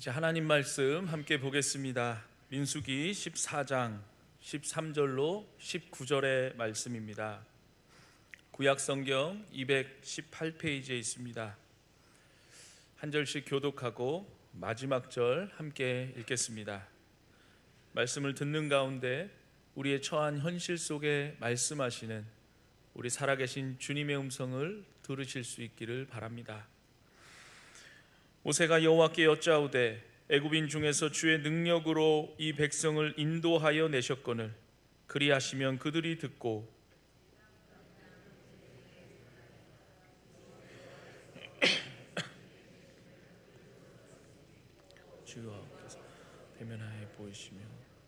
이제 하나님 말씀 함께 보겠습니다. 민수기 14장 13절로 19절의 말씀입니다. 구약성경 218페이지에 있습니다. 한 절씩 교독하고 마지막 절 함께 읽겠습니다. 말씀을 듣는 가운데 우리의 처한 현실 속에 말씀하시는 우리 살아계신 주님의 음성을 들으실 수 있기를 바랍니다. 모세가 여호와께 여짜오되 애굽인 중에서 주의 능력으로 이 백성을 인도하여 내셨거늘 그리하시면 그들이 듣고 주여께서 대면하여 보이시며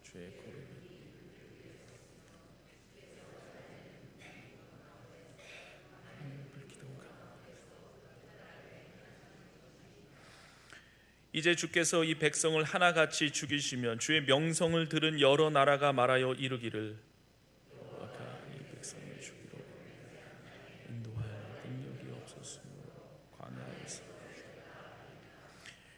주의 거룩을 이제 주께서 이 백성을 하나같이 죽이시면 주의 명성을 들은 여러 나라가 말하여 이르기를 여호와가 이 백성을 죽이러 인도할 능력이 없었으므로 광야에서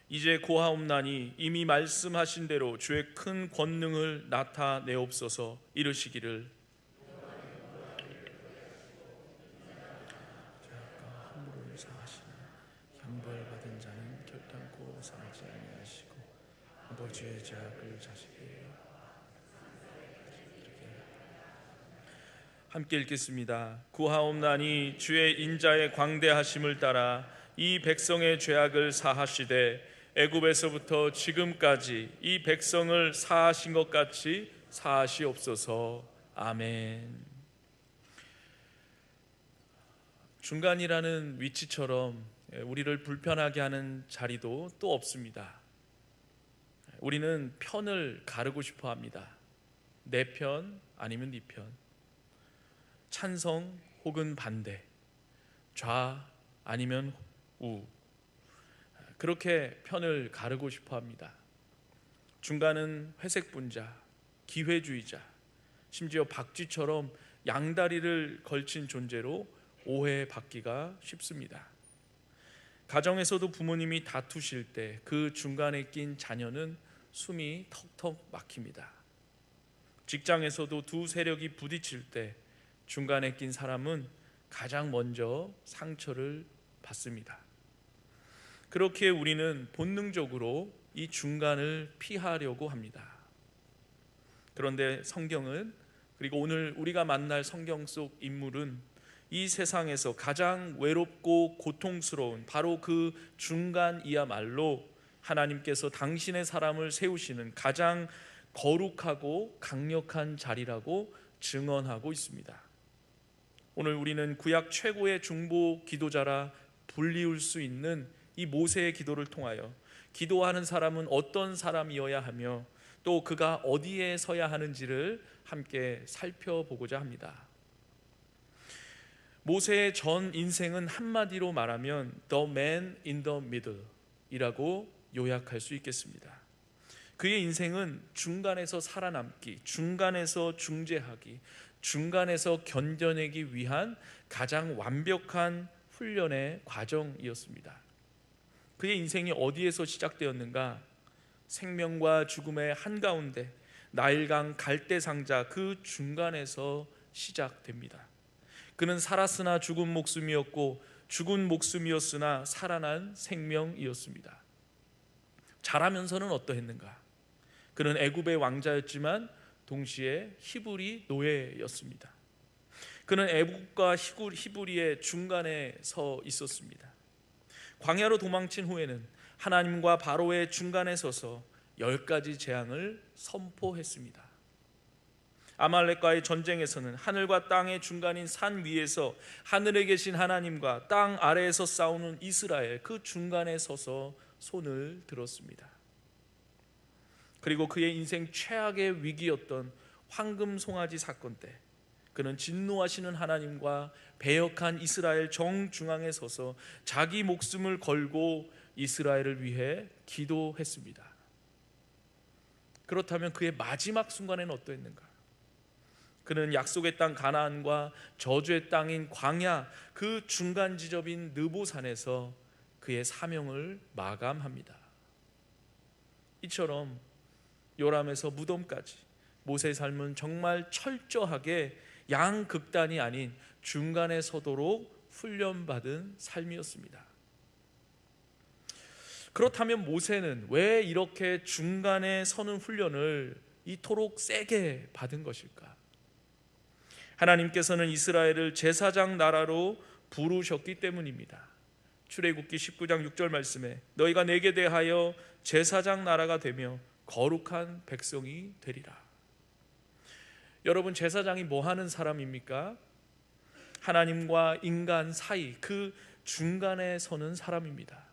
이제 고하옵나니 이미 말씀하신 대로 주의 큰 권능을 나타내옵소서. 이르시기를 함부로 사하시나 형벌받은 자는 결단코 상하지 아니하시고 아버지의 죄악을 자식에게. 함께 읽겠습니다. 구하옵나니 주의 인자의 광대하심을 따라 이 백성의 죄악을 사하시되 애굽에서부터 지금까지 이 백성을 사하신 것 같이 사하시옵소서. 아멘. 중간이라는 위치처럼 우리를 불편하게 하는 자리도 또 없습니다. 우리는 편을 가르고 싶어 합니다. 내 편 아니면 네 편, 찬성 혹은 반대, 좌 아니면 우, 그렇게 편을 가르고 싶어 합니다. 중간은 회색 분자, 기회주의자, 심지어 박쥐처럼 양다리를 걸친 존재로 오해받기가 쉽습니다. 가정에서도 부모님이 다투실 때 그 중간에 낀 자녀는 숨이 턱턱 막힙니다. 직장에서도 두 세력이 부딪힐 때 중간에 낀 사람은 가장 먼저 상처를 받습니다. 그렇게 우리는 본능적으로 이 중간을 피하려고 합니다. 그런데 성경은, 그리고 오늘 우리가 만날 성경 속 인물은 이 세상에서 가장 외롭고 고통스러운 바로 그 중간이야말로 하나님께서 당신의 사람을 세우시는 가장 거룩하고 강력한 자리라고 증언하고 있습니다. 오늘 우리는 구약 최고의 중보 기도자라 불리울 수 있는 이 모세의 기도를 통하여 기도하는 사람은 어떤 사람이어야 하며 또 그가 어디에 서야 하는지를 함께 살펴보고자 합니다. 모세의 전 인생은 한마디로 말하면 The man in the middle 이라고 요약할 수 있겠습니다. 그의 인생은 중간에서 살아남기, 중간에서 중재하기, 중간에서 견뎌내기 위한 가장 완벽한 훈련의 과정이었습니다. 그의 인생이 어디에서 시작되었는가? 생명과 죽음의 한가운데 나일강 갈대상자 그 중간에서 시작됩니다. 그는 살았으나 죽은 목숨이었고 죽은 목숨이었으나 살아난 생명이었습니다. 자라면서는 어떠했는가? 그는 애굽의 왕자였지만 동시에 히브리 노예였습니다. 그는 애굽과 히브리의 중간에 서 있었습니다. 광야로 도망친 후에는 하나님과 바로의 중간에 서서 10가지 재앙을 선포했습니다. 아말렉과의 전쟁에서는 하늘과 땅의 중간인 산 위에서 하늘에 계신 하나님과 땅 아래에서 싸우는 이스라엘 그 중간에 서서 손을 들었습니다. 그리고 그의 인생 최악의 위기였던 황금 송아지 사건 때 그는 진노하시는 하나님과 배역한 이스라엘 정중앙에 서서 자기 목숨을 걸고 이스라엘을 위해 기도했습니다. 그렇다면 그의 마지막 순간에는 어떠했는가? 그는 약속의 땅 가나안과 저주의 땅인 광야 그 중간 지점인 느보산에서 그의 사명을 마감합니다. 이처럼 요람에서 무덤까지 모세의 삶은 정말 철저하게 양극단이 아닌 중간에 서도록 훈련받은 삶이었습니다. 그렇다면 모세는 왜 이렇게 중간에 서는 훈련을 이토록 세게 받은 것일까? 하나님께서는 이스라엘을 제사장 나라로 부르셨기 때문입니다. 출애굽기 19장 6절 말씀에 너희가 내게 대하여 제사장 나라가 되며 거룩한 백성이 되리라. 여러분, 제사장이 뭐 하는 사람입니까? 하나님과 인간 사이 그 중간에 서는 사람입니다.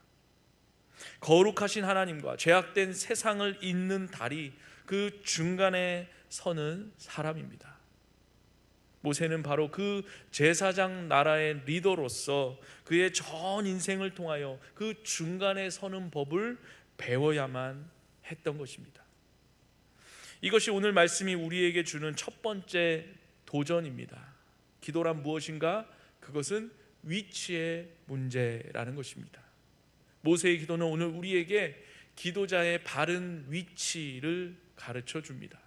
거룩하신 하나님과 죄악된 세상을 잇는 다리, 그 중간에 서는 사람입니다. 모세는 바로 그 제사장 나라의 리더로서 그의 전 인생을 통하여 그 중간에 서는 법을 배워야만 했던 것입니다. 이것이 오늘 말씀이 우리에게 주는 첫 번째 도전입니다. 기도란 무엇인가? 그것은 위치의 문제라는 것입니다. 모세의 기도는 오늘 우리에게 기도자의 바른 위치를 가르쳐 줍니다.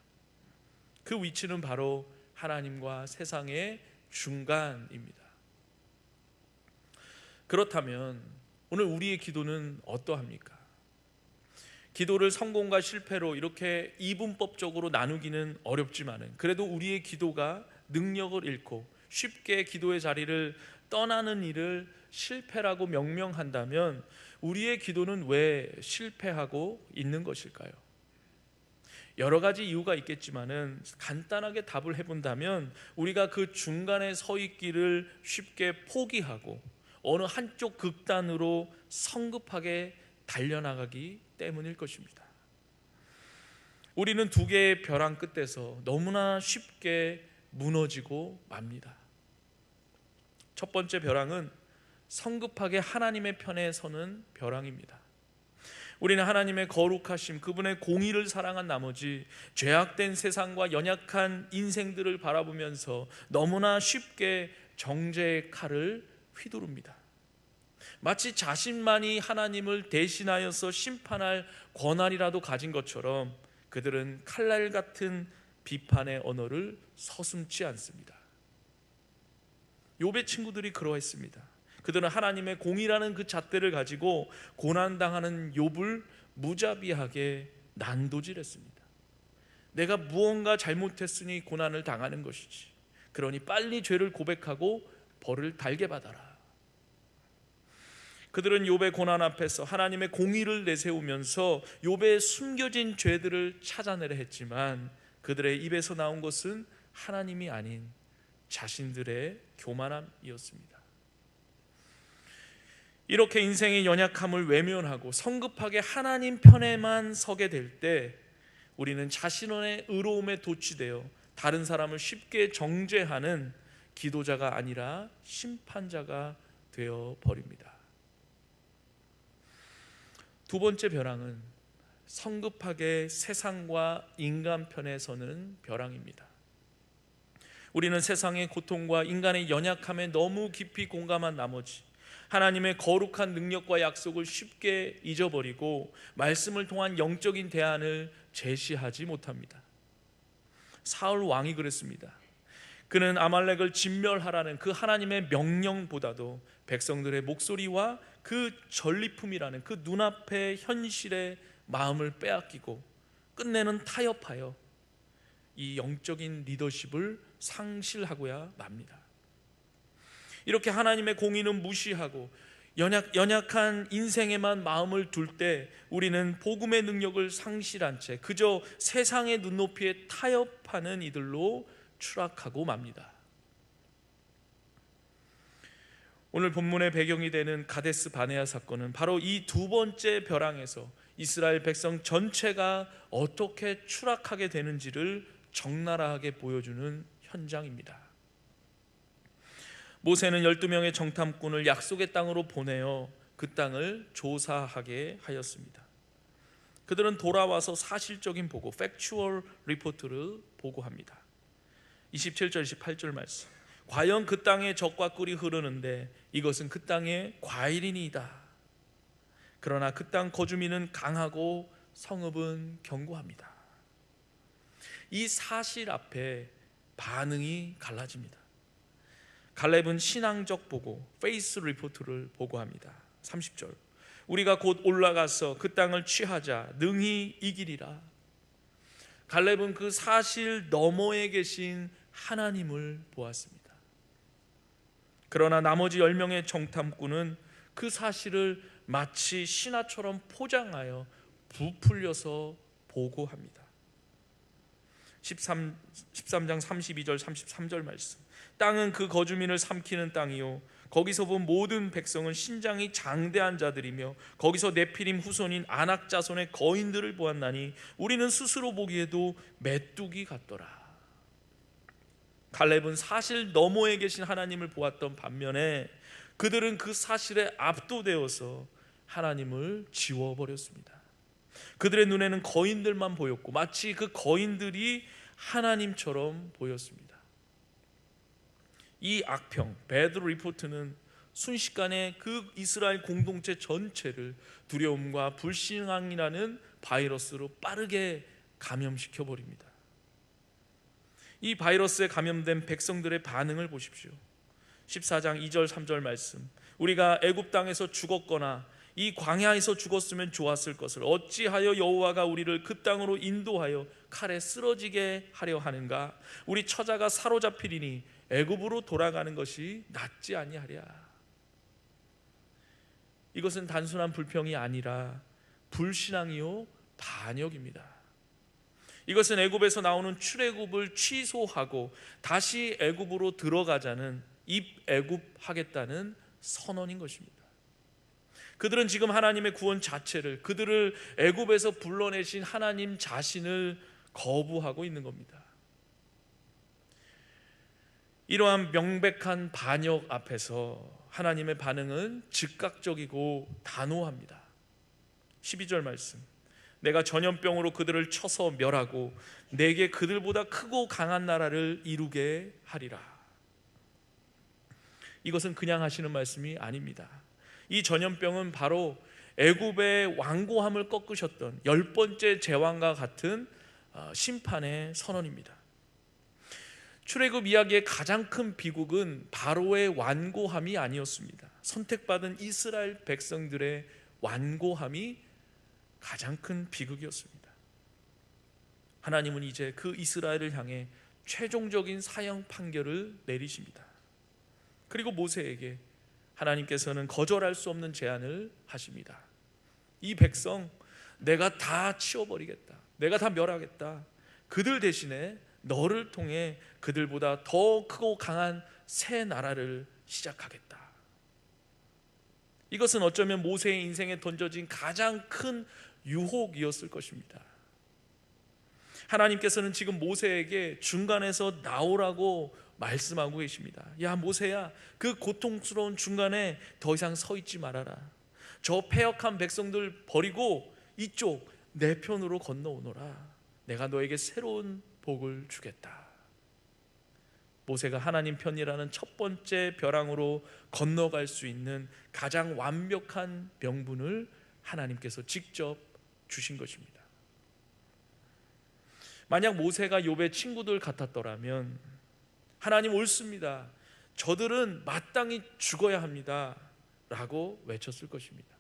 그 위치는 바로 하나님과 세상의 중간입니다. 그렇다면 오늘 우리의 기도는 어떠합니까? 기도를 성공과 실패로 이렇게 이분법적으로 나누기는 어렵지만은 그래도 우리의 기도가 능력을 잃고 쉽게 기도의 자리를 떠나는 일을 실패라고 명명한다면 우리의 기도는 왜 실패하고 있는 것일까요? 여러 가지 이유가 있겠지만은 간단하게 답을 해본다면 우리가 그 중간에 서 있기를 쉽게 포기하고 어느 한쪽 극단으로 성급하게 달려나가기 때문일 것입니다. 우리는 두 개의 벼랑 끝에서 너무나 쉽게 무너지고 맙니다. 첫 번째 벼랑은 성급하게 하나님의 편에 서는 벼랑입니다. 우리는 하나님의 거룩하심, 그분의 공의를 사랑한 나머지 죄악된 세상과 연약한 인생들을 바라보면서 너무나 쉽게 정죄의 칼을 휘두릅니다. 마치 자신만이 하나님을 대신하여서 심판할 권한이라도 가진 것처럼 그들은 칼날 같은 비판의 언어를 서슴지 않습니다. 욥의 친구들이 그러했습니다. 그들은 하나님의 공의라는 그 잣대를 가지고 고난당하는 욥을 무자비하게 난도질했습니다. 내가 무언가 잘못했으니 고난을 당하는 것이지, 그러니 빨리 죄를 고백하고 벌을 달게 받아라. 그들은 욥의 고난 앞에서 하나님의 공의를 내세우면서 욥의 숨겨진 죄들을 찾아내려 했지만 그들의 입에서 나온 것은 하나님이 아닌 자신들의 교만함이었습니다. 이렇게 인생의 연약함을 외면하고 성급하게 하나님 편에만 서게 될 때 우리는 자신의 의로움에 도취되어 다른 사람을 쉽게 정죄하는 기도자가 아니라 심판자가 되어 버립니다. 두 번째 벼랑은 성급하게 세상과 인간 편에 서는 벼랑입니다. 우리는 세상의 고통과 인간의 연약함에 너무 깊이 공감한 나머지 하나님의 거룩한 능력과 약속을 쉽게 잊어버리고 말씀을 통한 영적인 대안을 제시하지 못합니다. 사울 왕이 그랬습니다. 그는 아말렉을 진멸하라는 그 하나님의 명령보다도 백성들의 목소리와 그 전리품이라는 그 눈앞의 현실의 마음을 빼앗기고 끝내는 타협하여 이 영적인 리더십을 상실하고야 맙니다. 이렇게 하나님의 공의는 무시하고 연약한 인생에만 마음을 둘 때 우리는 복음의 능력을 상실한 채 그저 세상의 눈높이에 타협하는 이들로 추락하고 맙니다. 오늘 본문의 배경이 되는 가데스 바네아 사건은 바로 이 두 번째 벼랑에서 이스라엘 백성 전체가 어떻게 추락하게 되는지를 적나라하게 보여주는 현장입니다. 모세는 12명의 정탐꾼을 약속의 땅으로 보내어 그 땅을 조사하게 하였습니다. 그들은 돌아와서 사실적인 보고, 팩추얼 리포트를 보고합니다. 27절 28절 말씀, 과연 그 땅에 젖과 꿀이 흐르는데 이것은 그 땅의 과일이니이다. 그러나 그 땅 거주민은 강하고 성읍은 견고합니다. 이 사실 앞에 반응이 갈라집니다. 갈렙은 신앙적 보고, 페이스 리포트를 보고합니다. 30절, 우리가 곧 올라가서 그 땅을 취하자 능히 이기리라. 갈렙은 그 사실 너머에 계신 하나님을 보았습니다. 그러나 나머지 10명의 정탐꾼은 그 사실을 마치 신화처럼 포장하여 부풀려서 보고합니다. 13장 32절 33절 말씀, 땅은 그 거주민을 삼키는 땅이요 거기서 본 모든 백성은 신장이 장대한 자들이며 거기서 네피림 후손인 아낙 자손의 거인들을 보았나니 우리는 스스로 보기에도 메뚜기 같더라. 갈렙은 사실 너머에 계신 하나님을 보았던 반면에 그들은 그 사실에 압도되어서 하나님을 지워버렸습니다. 그들의 눈에는 거인들만 보였고 마치 그 거인들이 하나님처럼 보였습니다. 이 악평, 배드 리포트는 순식간에 그 이스라엘 공동체 전체를 두려움과 불신앙이라는 바이러스로 빠르게 감염시켜 버립니다. 이 바이러스에 감염된 백성들의 반응을 보십시오. 14장 2절 3절 말씀, 우리가 애굽 땅에서 죽었거나 이 광야에서 죽었으면 좋았을 것을 어찌하여 여호와가 우리를 그 땅으로 인도하여 칼에 쓰러지게 하려 하는가? 우리 처자가 사로잡히리니 애굽으로 돌아가는 것이 낫지 아니하랴. 이것은 단순한 불평이 아니라 불신앙이요 반역입니다. 이것은 애굽에서 나오는 출애굽을 취소하고 다시 애굽으로 들어가자는 입애굽하겠다는 선언인 것입니다. 그들은 지금 하나님의 구원 자체를, 그들을 애굽에서 불러내신 하나님 자신을 거부하고 있는 겁니다. 이러한 명백한 반역 앞에서 하나님의 반응은 즉각적이고 단호합니다. 12절 말씀, 내가 전염병으로 그들을 쳐서 멸하고 내게 그들보다 크고 강한 나라를 이루게 하리라. 이것은 그냥 하시는 말씀이 아닙니다. 이 전염병은 바로 애굽의 완고함을 꺾으셨던 10번째 제왕과 같은 심판의 선언입니다. 출애굽 이야기의 가장 큰 비극은 바로의 완고함이 아니었습니다. 선택받은 이스라엘 백성들의 완고함이 가장 큰 비극이었습니다. 하나님은 이제 그 이스라엘을 향해 최종적인 사형 판결을 내리십니다. 그리고 모세에게 하나님께서는 거절할 수 없는 제안을 하십니다. 이 백성 내가 다 치워버리겠다, 내가 다 멸하겠다. 그들 대신에 너를 통해 그들보다 더 크고 강한 새 나라를 시작하겠다. 이것은 어쩌면 모세의 인생에 던져진 가장 큰 유혹이었을 것입니다. 하나님께서는 지금 모세에게 중간에서 나오라고 말씀하고 계십니다. 야 모세야, 그 고통스러운 중간에 더 이상 서 있지 말아라. 저 패역한 백성들 버리고 이쪽 내 편으로 건너오너라. 내가 너에게 새로운 복을 주겠다. 모세가 하나님 편이라는 첫 번째 벼랑으로 건너갈 수 있는 가장 완벽한 명분을 하나님께서 직접 주신 것입니다. 만약 모세가 욥의 친구들 같았더라면 하나님 옳습니다, 저들은 마땅히 죽어야 합니다 라고 외쳤을 것입니다.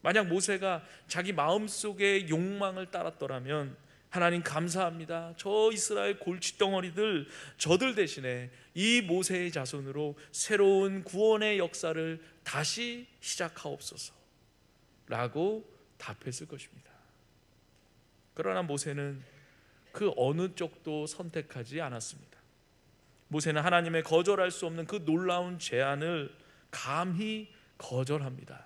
만약 모세가 자기 마음속의 욕망을 따랐더라면 하나님 감사합니다, 저 이스라엘 골칫덩어리들, 저들 대신에 이 모세의 자손으로 새로운 구원의 역사를 다시 시작하옵소서 라고 답했을 것입니다. 그러나 모세는 그 어느 쪽도 선택하지 않았습니다. 모세는 하나님의 거절할 수 없는 그 놀라운 제안을 감히 거절합니다.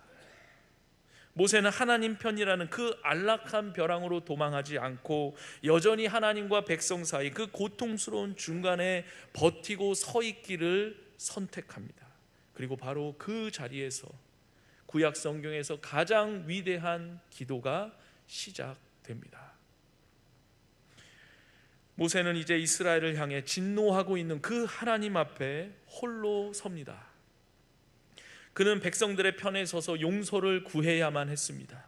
모세는 하나님 편이라는 그 안락한 벼랑으로 도망하지 않고 여전히 하나님과 백성 사이 그 고통스러운 중간에 버티고 서 있기를 선택합니다. 그리고 바로 그 자리에서 구약 성경에서 가장 위대한 기도가 시작됩니다. 모세는 이제 이스라엘을 향해 진노하고 있는 그 하나님 앞에 홀로 섭니다. 그는 백성들의 편에 서서 용서를 구해야만 했습니다.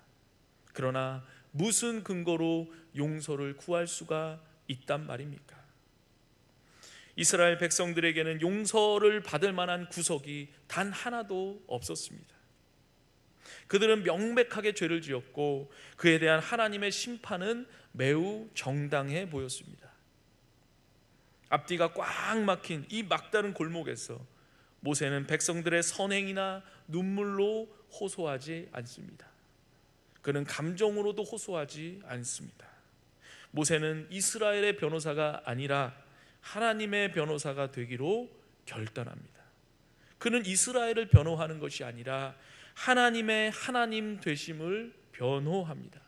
그러나 무슨 근거로 용서를 구할 수가 있단 말입니까? 이스라엘 백성들에게는 용서를 받을 만한 구석이 단 하나도 없었습니다. 그들은 명백하게 죄를 지었고 그에 대한 하나님의 심판은 매우 정당해 보였습니다. 앞뒤가 꽉 막힌 이 막다른 골목에서 모세는 백성들의 선행이나 눈물로 호소하지 않습니다. 그는 감정으로도 호소하지 않습니다. 모세는 이스라엘의 변호사가 아니라 하나님의 변호사가 되기로 결단합니다. 그는 이스라엘을 변호하는 것이 아니라 하나님의 하나님 되심을 변호합니다.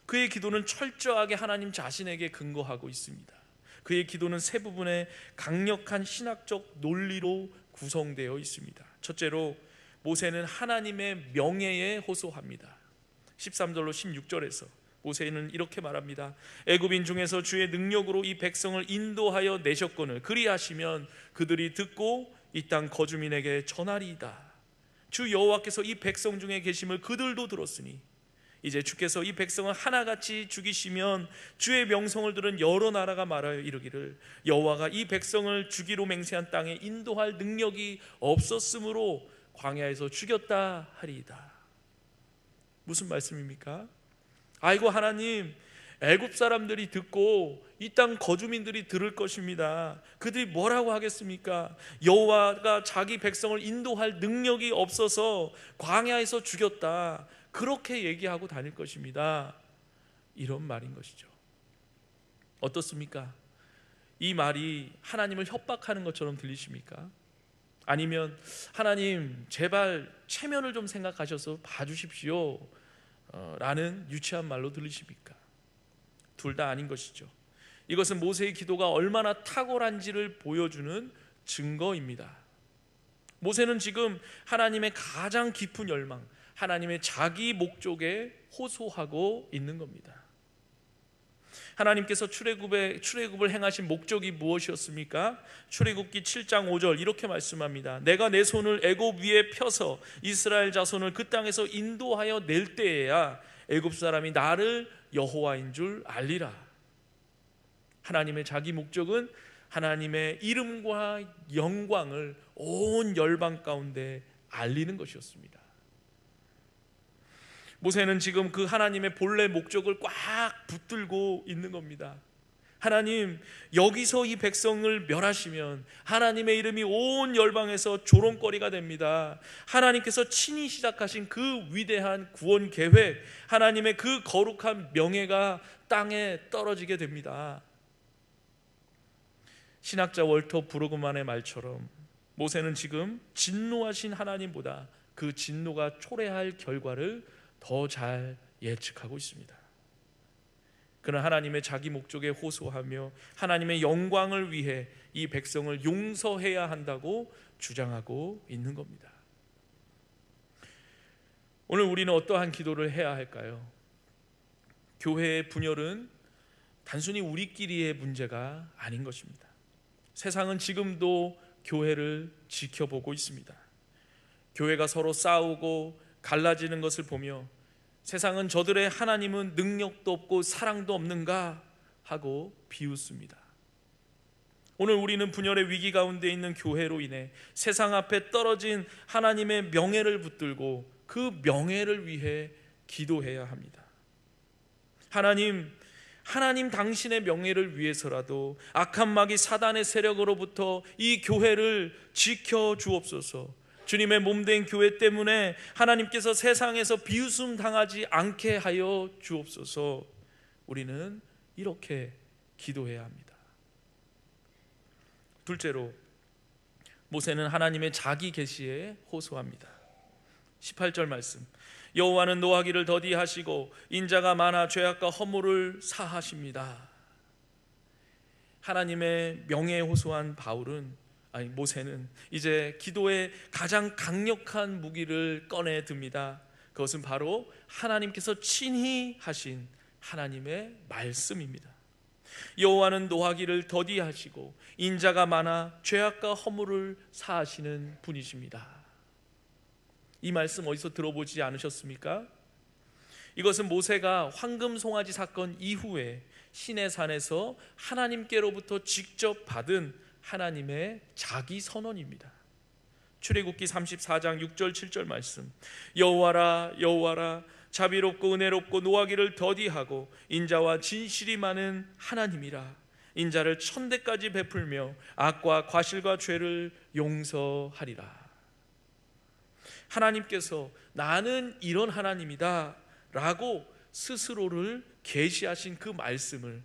그의 기도는 철저하게 하나님 자신에게 근거하고 있습니다. 그의 기도는 세 부분의 강력한 신학적 논리로 구성되어 있습니다. 첫째로 모세는 하나님의 명예에 호소합니다. 13절로 16절에서 모세는 이렇게 말합니다. 애굽인 중에서 주의 능력으로 이 백성을 인도하여 내셨거늘 그리하시면 그들이 듣고 이 땅 거주민에게 전하리이다. 주 여호와께서 이 백성 중에 계심을 그들도 들었으니 이제 주께서 이 백성을 하나같이 죽이시면 주의 명성을 들은 여러 나라가 말하여 이르기를 여호와가 이 백성을 주기로 맹세한 땅에 인도할 능력이 없었으므로 광야에서 죽였다 하리이다. 무슨 말씀입니까? 아이고 하나님, 애굽 사람들이 듣고 이 땅 거주민들이 들을 것입니다. 그들이 뭐라고 하겠습니까? 여호와가 자기 백성을 인도할 능력이 없어서 광야에서 죽였다, 그렇게 얘기하고 다닐 것입니다. 이런 말인 것이죠. 어떻습니까? 이 말이 하나님을 협박하는 것처럼 들리십니까? 아니면 하나님 제발 체면을 좀 생각하셔서 봐주십시오 라는 유치한 말로 들리십니까? 둘 다 아닌 것이죠. 이것은 모세의 기도가 얼마나 탁월한지를 보여주는 증거입니다. 모세는 지금 하나님의 가장 깊은 열망, 하나님의 자기 목적에 호소하고 있는 겁니다. 하나님께서 출애굽을 행하신 목적이 무엇이었습니까? 출애굽기 7장 5절 이렇게 말씀합니다. 내가 내 손을 애굽 위에 펴서 이스라엘 자손을 그 땅에서 인도하여 낼 때에야 애굽 사람이 나를 여호와인 줄 알리라. 하나님의 자기 목적은 하나님의 이름과 영광을 온 열방 가운데 알리는 것이었습니다. 모세는 지금 그 하나님의 본래 목적을 꽉 붙들고 있는 겁니다. 하나님, 여기서 이 백성을 멸하시면 하나님의 이름이 온 열방에서 조롱거리가 됩니다. 하나님께서 친히 시작하신 그 위대한 구원 계획, 하나님의 그 거룩한 명예가 땅에 떨어지게 됩니다. 신학자 월터 브루그만의 말처럼 모세는 지금 진노하신 하나님보다 그 진노가 초래할 결과를 더 잘 예측하고 있습니다. 그는 하나님의 자기 목적에 호소하며 하나님의 영광을 위해 이 백성을 용서해야 한다고 주장하고 있는 겁니다. 오늘 우리는 어떠한 기도를 해야 할까요? 교회의 분열은 단순히 우리끼리의 문제가 아닌 것입니다. 세상은 지금도 교회를 지켜보고 있습니다. 교회가 서로 싸우고 갈라지는 것을 보며 세상은 저들의 하나님은 능력도 없고 사랑도 없는가 하고 비웃습니다. 오늘 우리는 분열의 위기 가운데 있는 교회로 인해 세상 앞에 떨어진 하나님의 명예를 붙들고 그 명예를 위해 기도해야 합니다. 하나님 당신의 명예를 위해서라도 악한 마귀 사단의 세력으로부터 이 교회를 지켜주옵소서. 주님의 몸된 교회 때문에 하나님께서 세상에서 비웃음 당하지 않게 하여 주옵소서. 우리는 이렇게 기도해야 합니다. 둘째로 모세는 하나님의 자기 계시에 호소합니다. 18절 말씀, 여호와는 노하기를 더디하시고 인자가 많아 죄악과 허물을 사하십니다. 하나님의 명예에 호소한 모세는 이제 기도의 가장 강력한 무기를 꺼내 듭니다. 그것은 바로 하나님께서 친히 하신 하나님의 말씀입니다. 여호와는 노하기를 더디하시고 인자가 많아 죄악과 허물을 사하시는 분이십니다. 이 말씀 어디서 들어보지 않으셨습니까? 이것은 모세가 황금 송아지 사건 이후에 시내산에서 하나님께로부터 직접 받은 하나님의 자기 선언입니다. 출애굽기 34장 6절 7절 말씀, 여호와라 여호와라 자비롭고 은혜롭고 노하기를 더디하고 인자와 진실이 많은 하나님이라. 인자를 천대까지 베풀며 악과 과실과 죄를 용서하리라. 하나님께서 나는 이런 하나님이다 라고 스스로를 계시하신 그 말씀을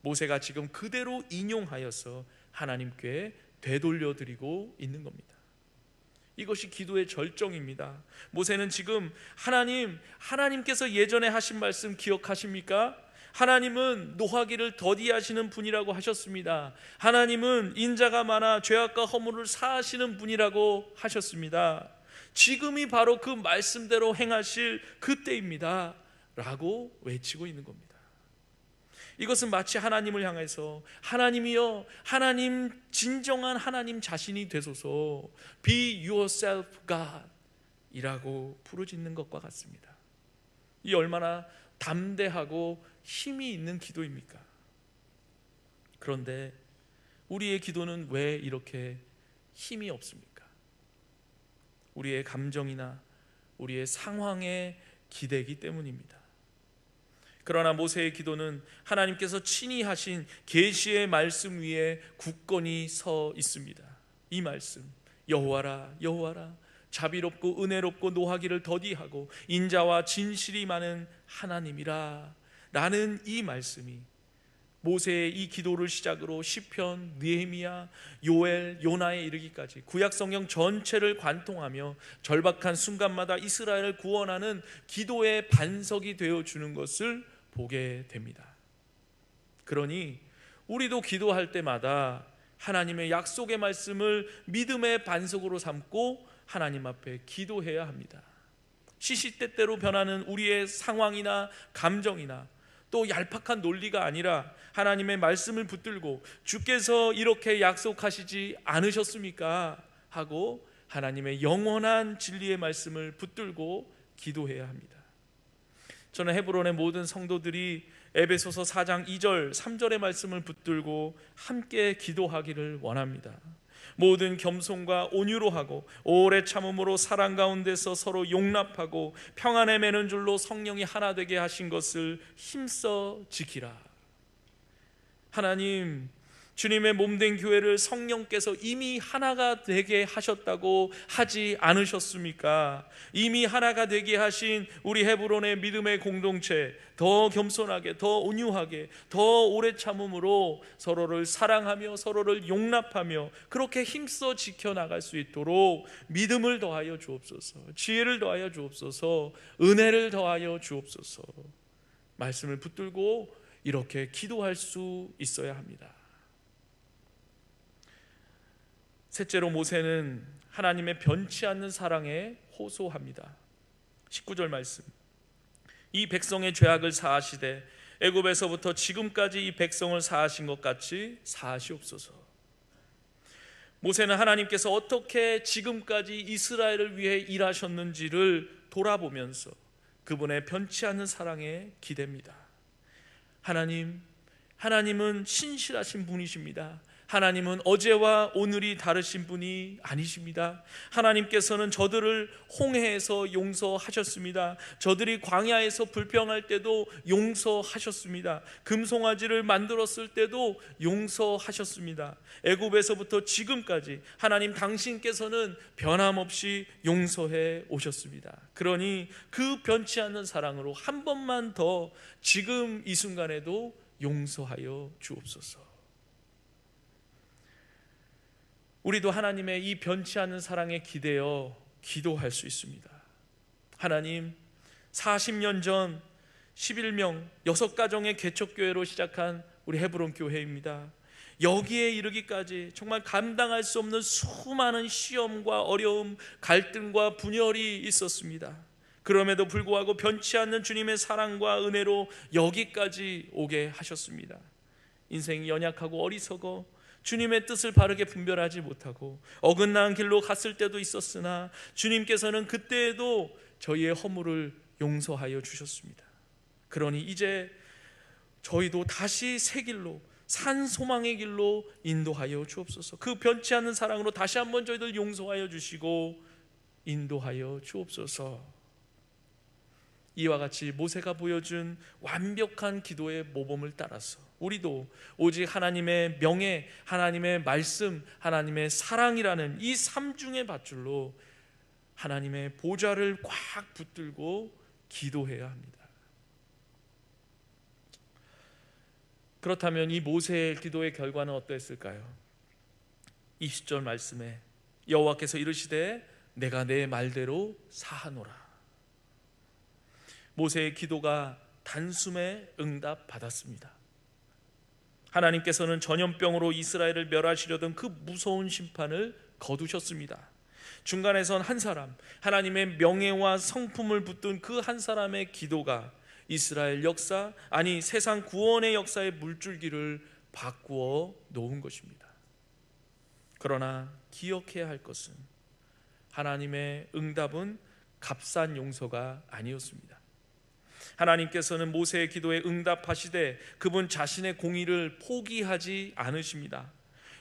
모세가 지금 그대로 인용하여서 하나님께 되돌려드리고 있는 겁니다. 이것이 기도의 절정입니다. 모세는 지금 하나님께서 예전에 하신 말씀 기억하십니까? 하나님은 노하기를 더디하시는 분이라고 하셨습니다. 하나님은 인자가 많아 죄악과 허물을 사하시는 분이라고 하셨습니다. 지금이 바로 그 말씀대로 행하실 그때입니다 라고 외치고 있는 겁니다. 이것은 마치 하나님을 향해서 하나님이여, 하나님 진정한 하나님 자신이 되소서, Be yourself God 이라고 부르짖는 것과 같습니다. 이 얼마나 담대하고 힘이 있는 기도입니까? 그런데 우리의 기도는 왜 이렇게 힘이 없습니까? 우리의 감정이나 우리의 상황에 기대기 때문입니다. 그러나 모세의 기도는 하나님께서 친히 하신 계시의 말씀 위에 굳건히 서 있습니다. 이 말씀, 여호와라 여호와라 자비롭고 은혜롭고 노하기를 더디하고 인자와 진실이 많은 하나님이라. 라는 이 말씀이 모세의 이 기도를 시작으로 시편, 느헤미야, 요엘, 요나에 이르기까지 구약성경 전체를 관통하며 절박한 순간마다 이스라엘을 구원하는 기도의 반석이 되어주는 것을 보게 됩니다. 그러니 우리도 기도할 때마다 하나님의 약속의 말씀을 믿음의 반석으로 삼고 하나님 앞에 기도해야 합니다. 시시때때로 변하는 우리의 상황이나 감정이나 또 얄팍한 논리가 아니라 하나님의 말씀을 붙들고 주께서 이렇게 약속하시지 않으셨습니까? 하고 하나님의 영원한 진리의 말씀을 붙들고 기도해야 합니다. 저는 헤브론의 모든 성도들이 에베소서 4장 2절 3절의 말씀을 붙들고 함께 기도하기를 원합니다. 모든 겸손과 온유로 하고 오래 참음으로 사랑 가운데서 서로 용납하고 평안에 매는 줄로 성령이 하나 되게 하신 것을 힘써 지키라. 하나님, 주님의 몸된 교회를 성령께서 이미 하나가 되게 하셨다고 하지 않으셨습니까? 이미 하나가 되게 하신 우리 헤브론의 믿음의 공동체, 더 겸손하게, 더 온유하게, 더 오래 참음으로 서로를 사랑하며 서로를 용납하며 그렇게 힘써 지켜나갈 수 있도록 믿음을 더하여 주옵소서, 지혜를 더하여 주옵소서, 은혜를 더하여 주옵소서. 말씀을 붙들고 이렇게 기도할 수 있어야 합니다. 셋째로 모세는 하나님의 변치 않는 사랑에 호소합니다. 19절 말씀, 이 백성의 죄악을 사하시되 애굽에서부터 지금까지 이 백성을 사하신 것 같이 사하시옵소서. 모세는 하나님께서 어떻게 지금까지 이스라엘을 위해 일하셨는지를 돌아보면서 그분의 변치 않는 사랑에 기댑니다. 하나님은 신실하신 분이십니다. 하나님은 어제와 오늘이 다르신 분이 아니십니다. 하나님께서는 저들을 홍해에서 용서하셨습니다. 저들이 광야에서 불평할 때도 용서하셨습니다. 금송아지를 만들었을 때도 용서하셨습니다. 애굽에서부터 지금까지 하나님 당신께서는 변함없이 용서해 오셨습니다. 그러니 그 변치 않는 사랑으로 한 번만 더 지금 이 순간에도 용서하여 주옵소서. 우리도 하나님의 이 변치 않는 사랑에 기대어 기도할 수 있습니다. 하나님, 40년 전 11명 6가정의 개척교회로 시작한 우리 헤브론 교회입니다. 여기에 이르기까지 정말 감당할 수 없는 수많은 시험과 어려움, 갈등과 분열이 있었습니다. 그럼에도 불구하고 변치 않는 주님의 사랑과 은혜로 여기까지 오게 하셨습니다. 인생이 연약하고 어리석어 주님의 뜻을 바르게 분별하지 못하고 어긋난 길로 갔을 때도 있었으나 주님께서는 그때에도 저희의 허물을 용서하여 주셨습니다. 그러니 이제 저희도 다시 새 길로, 산 소망의 길로 인도하여 주옵소서. 그 변치 않는 사랑으로 다시 한번 저희들 용서하여 주시고 인도하여 주옵소서. 이와 같이 모세가 보여준 완벽한 기도의 모범을 따라서 우리도 오직 하나님의 명예, 하나님의 말씀, 하나님의 사랑이라는 이 삼중의 밧줄로 하나님의 보좌를 꽉 붙들고 기도해야 합니다. 그렇다면 이 모세의 기도의 결과는 어떠했을까요? 20절 말씀에 여호와께서 이르시되 내가 내 말대로 사하노라. 모세의 기도가 단숨에 응답받았습니다. 하나님께서는 전염병으로 이스라엘을 멸하시려던 그 무서운 심판을 거두셨습니다. 중간에선 한 사람, 하나님의 명예와 성품을 붙든 그 한 사람의 기도가 이스라엘 역사, 아니 세상 구원의 역사의 물줄기를 바꾸어 놓은 것입니다. 그러나 기억해야 할 것은 하나님의 응답은 값싼 용서가 아니었습니다. 하나님께서는 모세의 기도에 응답하시되 그분 자신의 공의를 포기하지 않으십니다.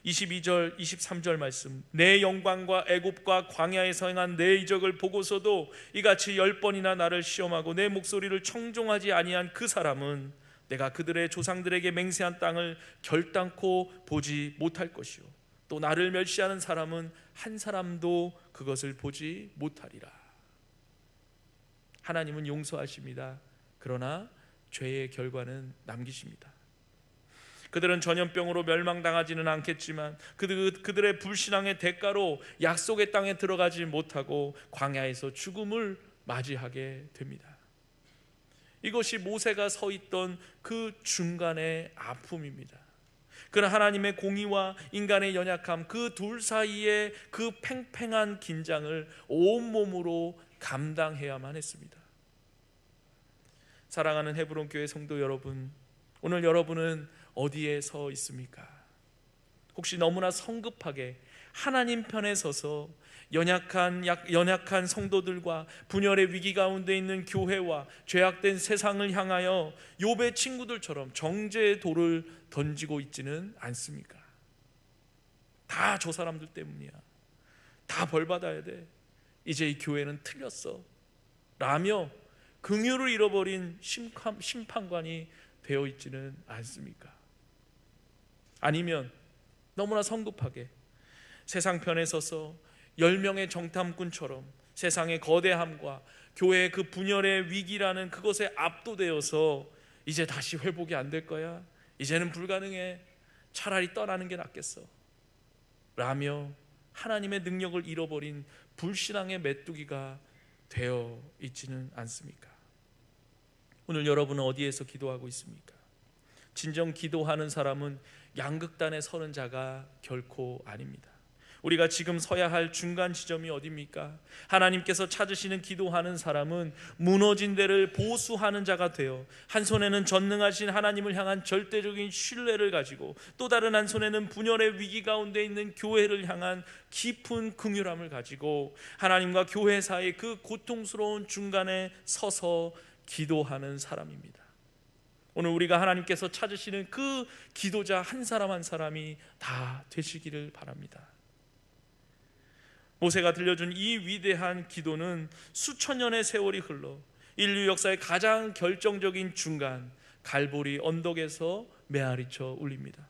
22절 23절 말씀, 내 영광과 애굽과 광야에서 행한 내 이적을 보고서도 이같이 10번이나 나를 시험하고 내 목소리를 청종하지 아니한 그 사람은 내가 그들의 조상들에게 맹세한 땅을 결단코 보지 못할 것이요 또 나를 멸시하는 사람은 한 사람도 그것을 보지 못하리라. 하나님은 용서하십니다. 그러나 죄의 결과는 남기십니다. 그들은 전염병으로 멸망당하지는 않겠지만 그들의 불신앙의 대가로 약속의 땅에 들어가지 못하고 광야에서 죽음을 맞이하게 됩니다. 이것이 모세가 서 있던 그 중간의 아픔입니다. 그는 하나님의 공의와 인간의 연약함, 그 둘 사이의 그 팽팽한 긴장을 온몸으로 감당해야만 했습니다. 사랑하는 헤브론 교회 성도 여러분, 오늘 여러분은 어디에 서 있습니까? 혹시 너무나 성급하게 하나님 편에 서서 연약한 성도들과 분열의 위기 가운데 있는 교회와 죄악된 세상을 향하여 욥의 친구들처럼 정죄의 돌을 던지고 있지는 않습니까? 다 저 사람들 때문이야. 다 벌받아야 돼. 이제 이 교회는 틀렸어 라며 긍휼을 잃어버린 심판관이 되어 있지는 않습니까? 아니면 너무나 성급하게 세상 편에 서서 10명의 정탐꾼처럼 세상의 거대함과 교회의 그 분열의 위기라는 그것에 압도되어서 이제 다시 회복이 안 될 거야, 이제는 불가능해, 차라리 떠나는 게 낫겠어 라며 하나님의 능력을 잃어버린 불신앙의 메뚜기가 되어 있지는 않습니까? 오늘 여러분은 어디에서 기도하고 있습니까? 진정 기도하는 사람은 양극단에 서는 자가 결코 아닙니다. 우리가 지금 서야 할 중간 지점이 어디입니까? 하나님께서 찾으시는 기도하는 사람은 무너진 데를 보수하는 자가 되어 한 손에는 전능하신 하나님을 향한 절대적인 신뢰를 가지고 또 다른 한 손에는 분열의 위기 가운데 있는 교회를 향한 깊은 긍휼함을 가지고 하나님과 교회 사이의 그 고통스러운 중간에 서서 기도하는 사람입니다. 오늘 우리가 하나님께서 찾으시는 그 기도자 한 사람 한 사람이 다 되시기를 바랍니다. 모세가 들려준 이 위대한 기도는 수천 년의 세월이 흘러 인류 역사의 가장 결정적인 중간 갈보리 언덕에서 메아리쳐 울립니다.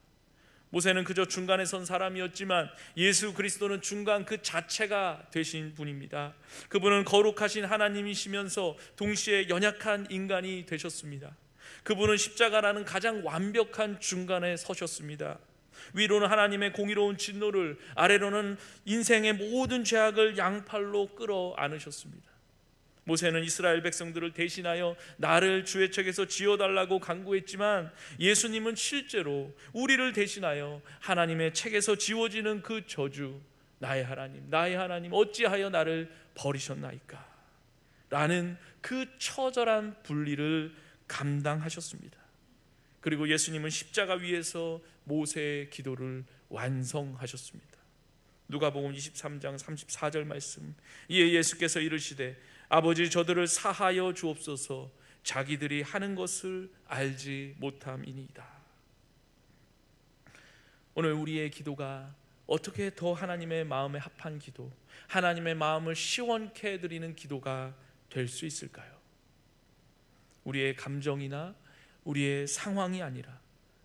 모세는 그저 중간에 선 사람이었지만 예수 그리스도는 중간 그 자체가 되신 분입니다. 그분은 거룩하신 하나님이시면서 동시에 연약한 인간이 되셨습니다. 그분은 십자가라는 가장 완벽한 중간에 서셨습니다. 위로는 하나님의 공의로운 진노를, 아래로는 인생의 모든 죄악을 양팔로 끌어 안으셨습니다. 모세는 이스라엘 백성들을 대신하여 나를 주의 책에서 지어달라고 간구했지만 예수님은 실제로 우리를 대신하여 하나님의 책에서 지워지는 그 저주, 나의 하나님 어찌하여 나를 버리셨나이까 라는 그 처절한 분리를 감당하셨습니다. 그리고 예수님은 십자가 위에서 모세의 기도를 완성하셨습니다. 누가복음 23장 34절 말씀, 이에 예수께서 이르시되 아버지 저들을 사하여 주옵소서, 자기들이 하는 것을 알지 못함이니이다. 오늘 우리의 기도가 어떻게 더 하나님의 마음에 합한 기도, 하나님의 마음을 시원케 해드리는 기도가 될 수 있을까요? 우리의 감정이나 우리의 상황이 아니라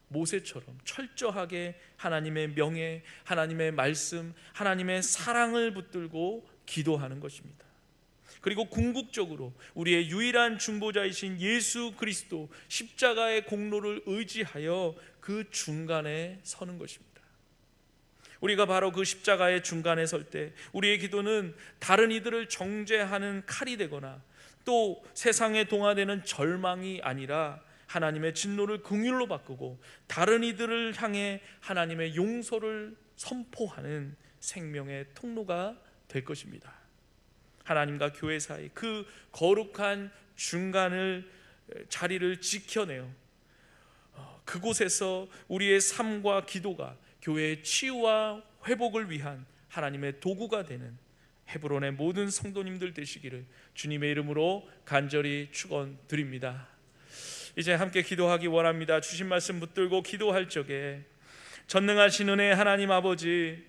모세처럼 철저하게 하나님의 명예, 하나님의 말씀, 하나님의 사랑을 붙들고 기도하는 것입니다. 그리고 궁극적으로 우리의 유일한 중보자이신 예수 그리스도 십자가의 공로를 의지하여 그 중간에 서는 것입니다. 우리가 바로 그 십자가의 중간에 설 때 우리의 기도는 다른 이들을 정죄하는 칼이 되거나 또 세상에 동화되는 절망이 아니라 하나님의 진노를 긍휼로 바꾸고 다른 이들을 향해 하나님의 용서를 선포하는 생명의 통로가 될 것입니다. 하나님과 교회 사이 그 거룩한 중간을 자리를 지켜내어 그곳에서 우리의 삶과 기도가 교회의 치유와 회복을 위한 하나님의 도구가 되는 헤브론의 모든 성도님들 되시기를 주님의 이름으로 간절히 축원드립니다. 이제 함께 기도하기 원합니다. 주신 말씀 붙들고 기도할 적에 전능하신 은혜의 하나님 아버지,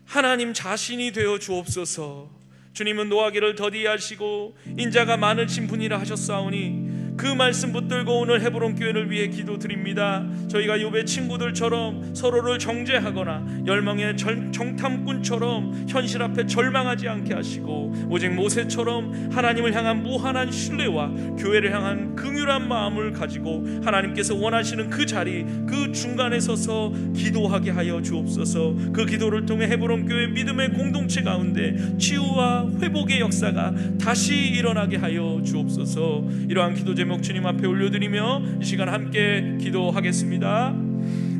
하나님 자신이 되어 주옵소서. 주님은 노하기를 더디하시고 인자가 많으신 분이라 하셨사오니 그 말씀 붙들고 오늘 헤브론 교회를 위해 기도드립니다. 저희가 욥의 친구들처럼 서로를 정죄하거나 열망의 정탐꾼처럼 현실 앞에 절망하지 않게 하시고 오직 모세처럼 하나님을 향한 무한한 신뢰와 교회를 향한 긍휼한 마음을 가지고 하나님께서 원하시는 그 자리, 그 중간에 서서 기도하게 하여 주옵소서. 그 기도를 통해 헤브론 교회 믿음의 공동체 가운데 치유와 회복의 역사가 다시 일어나게 하여 주옵소서. 이러한 기도 제목 주님 앞에 올려드리며 이 시간 함께 기도하겠습니다.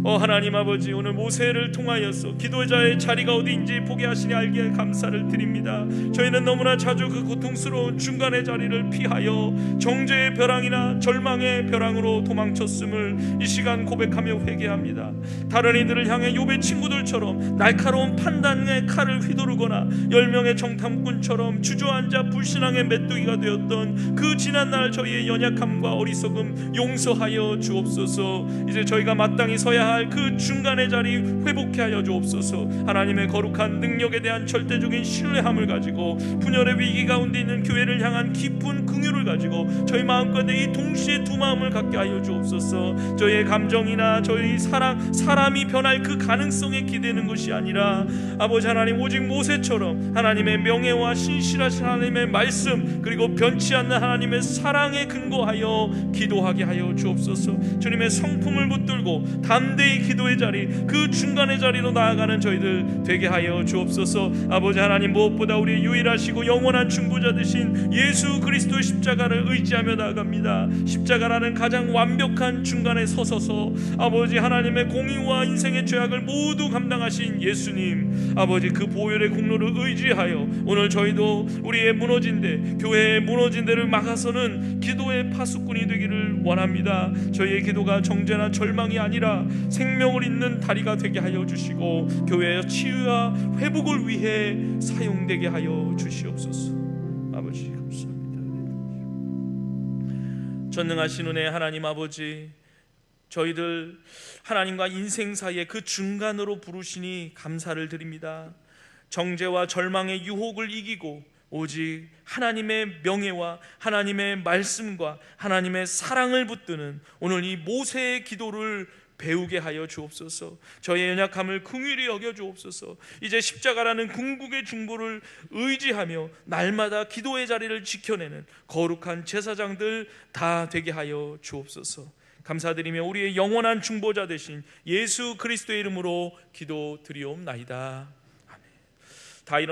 하나님 아버지, 오늘 모세를 통하여서 기도자의 자리가 어디인지 보게 하시니 알기에 감사를 드립니다. 저희는 너무나 자주 그 고통스러운 중간의 자리를 피하여 정죄의 벼랑이나 절망의 벼랑으로 도망쳤음을 이 시간 고백하며 회개합니다. 다른 이들을 향해 욥의 친구들처럼 날카로운 판단의 칼을 휘두르거나 열명의 정탐꾼처럼 주저앉아 불신앙의 메뚜기가 되었던 그 지난날 저희의 연약함과 어리석음 용서하여 주옵소서. 이제 저희가 마땅히 서야 할 그 중간의 자리 회복해 하여 주옵소서. 하나님의 거룩한 능력에 대한 절대적인 신뢰함을 가지고 분열의 위기 가운데 있는 교회를 향한 깊은 긍휼을 가지고 저희 마음가운데 이 동시에 두 마음을 갖게 하여 주옵소서. 저희의 감정이나 저희 사람이 변할 그 가능성에 기대는 것이 아니라 아버지 하나님, 오직 모세처럼 하나님의 명예와 신실하신 하나님의 말씀 그리고 변치 않는 하나님의 사랑에 근거하여 기도하게 하여 주옵소서. 주님의 성품을 붙들고 담대히 기도의 자리, 그 중간의 자리로 나아가는 저희들 되게 하여 주옵소서. 아버지 하나님, 무엇보다 우리의 유일하시고 영원한 중보자 되신 예수 그리스도의 십자가를 의지하며 나아갑니다. 십자가라는 가장 완벽한 중간에 서서서 아버지 하나님의 공의와 인생의 죄악을 모두 감당하신 예수님, 아버지 그 보혈의 공로를 의지하여 오늘 저희도 우리의 무너진 데, 교회의 무너진 데를 막아서는 기도의 파수꾼이 되기를 원합니다. 저희의 기도가 정죄나 절망이 아니라 생명을 잇는 다리가 되게 하여 주시고 교회의 치유와 회복을 위해 사용되게 하여 주시옵소서. 아버지 감사합니다. 전능하신 은혜의 하나님 아버지, 저희들 하나님과 인생 사이의 그 중간으로 부르시니 감사를 드립니다. 정죄와 절망의 유혹을 이기고 오직 하나님의 명예와 하나님의 말씀과 하나님의 사랑을 붙드는 오늘 이 모세의 기도를 배우게 하여 주옵소서. 저의 연약함을 긍휼히 여겨 주옵소서. 이제 십자가라는 궁극의 중보를 의지하며 날마다 기도의 자리를 지켜내는 거룩한 제사장들 다 되게 하여 주옵소서. 감사드리며 우리의 영원한 중보자 되신 예수 그리스도의 이름으로 기도드리옵나이다. 아멘. 다 일어나